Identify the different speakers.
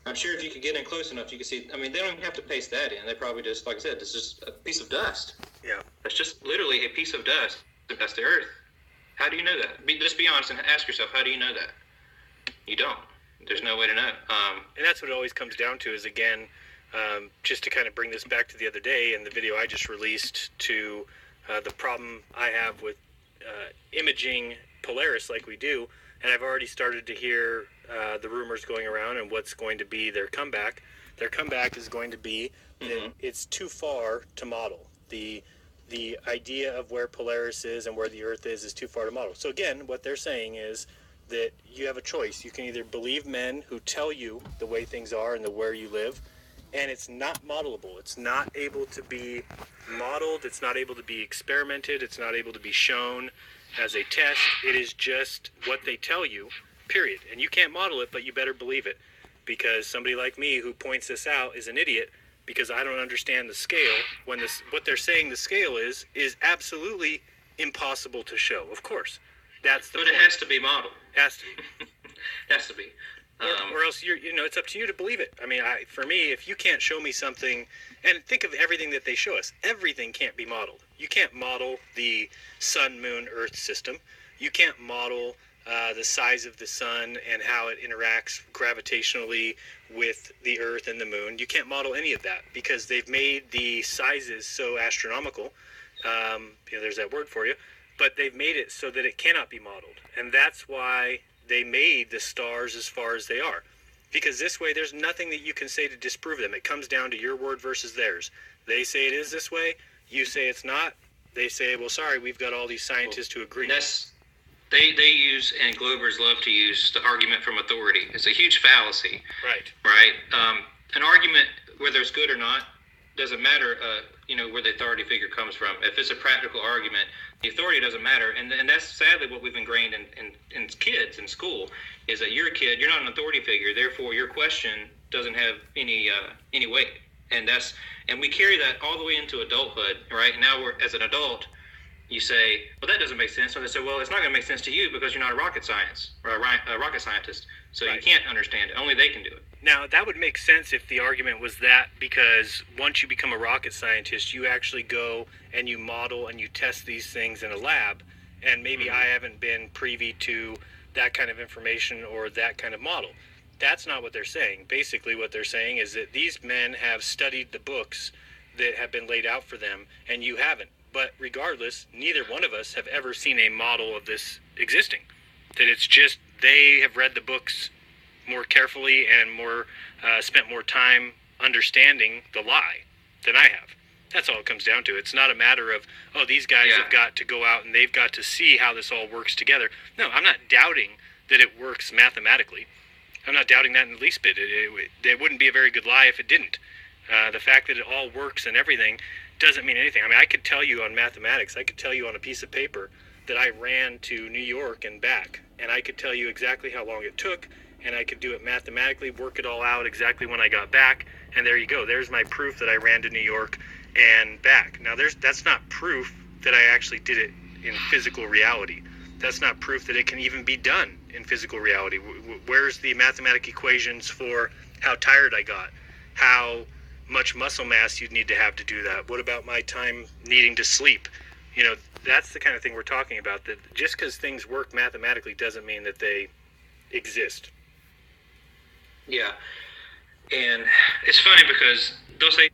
Speaker 1: I'm sure if you could get in close enough, you could see. I mean, they don't even have to paste that in. They probably just, like I said, it's just a piece of dust.
Speaker 2: Yeah.
Speaker 1: That's just literally a piece of dust. That's the Earth. How do you know that? Just be honest and ask yourself, how do you know that? You don't. There's no way to know.
Speaker 2: And that's what it always comes down to is, again, just to kind of bring this back to the other day and the video I just released to the problem I have with imaging Polaris like we do. And I've already started to hear the rumors going around and what's going to be their comeback. Their comeback is going to be that it's too far to model. The idea of where Polaris is and where the Earth is too far to model. So again, what they're saying is that you have a choice. You can either believe men who tell you the way things are and the where you live, and it's not modelable. It's not able to be modeled. It's not able to be experimented. It's not able to be shown as a test. It is just what they tell you, period. And you can't model it, but you better believe it, because somebody like me who points this out is an idiot because I don't understand the scale when what they're saying the scale is absolutely impossible to show. Of course. That's the
Speaker 1: But
Speaker 2: point.
Speaker 1: it has to be modeled.
Speaker 2: Has to be.
Speaker 1: Has to be.
Speaker 2: Or else it's up to you to believe it. I mean, for me, if you can't show me something, and think of everything that they show us, everything can't be modeled. You can't model the sun, moon, earth system. You can't model the size of the sun and how it interacts gravitationally with the earth and the moon. You can't model any of that because they've made the sizes so astronomical. There's that word for you. But they've made it so that it cannot be modeled. And that's why they made the stars as far as they are. Because this way, there's nothing that you can say to disprove them. It comes down to your word versus theirs. They say it is this way. You say it's not. They say, well, sorry, we've got all these scientists who agree.
Speaker 1: They use, and Globers love to use, the argument from authority. It's a huge fallacy.
Speaker 2: Right.
Speaker 1: An argument, whether it's good or not, doesn't matter, where the authority figure comes from. If it's a practical argument, the authority doesn't matter. And that's sadly what we've ingrained in kids in school, is that you're a kid, you're not an authority figure, therefore your question doesn't have any weight. And we carry that all the way into adulthood, right? Now as an adult, you say, well, that doesn't make sense. So they say, well, it's not going to make sense to you because you're not a rocket scientist. So right. You can't understand it. Only they can do it.
Speaker 2: Now, that would make sense if the argument was that, because once you become a rocket scientist, you actually go and you model and you test these things in a lab. And maybe I haven't been privy to that kind of information or that kind of model. That's not what they're saying. Basically, what they're saying is that these men have studied the books that have been laid out for them, and you haven't. But regardless, neither one of us have ever seen a model of this existing. That it's just they have read the books more carefully and spent more time understanding the lie than I have. That's all it comes down to. It's not a matter of, these guys have got to go out and they've got to see how this all works together. No, I'm not doubting that it works mathematically. I'm not doubting that in the least bit. It wouldn't be a very good lie if it didn't. The fact that it all works and everything doesn't mean anything. I mean, I could tell you on mathematics, I could tell you on a piece of paper that I ran to New York and back, and I could tell you exactly how long it took, and I could do it mathematically, work it all out exactly when I got back, and there you go. There's my proof that I ran to New York and back. Now, that's not proof that I actually did it in physical reality. That's not proof that it can even be done in physical reality. Where's the mathematical equations for how tired I got? How much muscle mass you'd need to have to do that? What about my time needing to sleep? That's the kind of thing we're talking about, that just because things work mathematically doesn't mean that they exist.
Speaker 1: Yeah. And it's funny because they'll say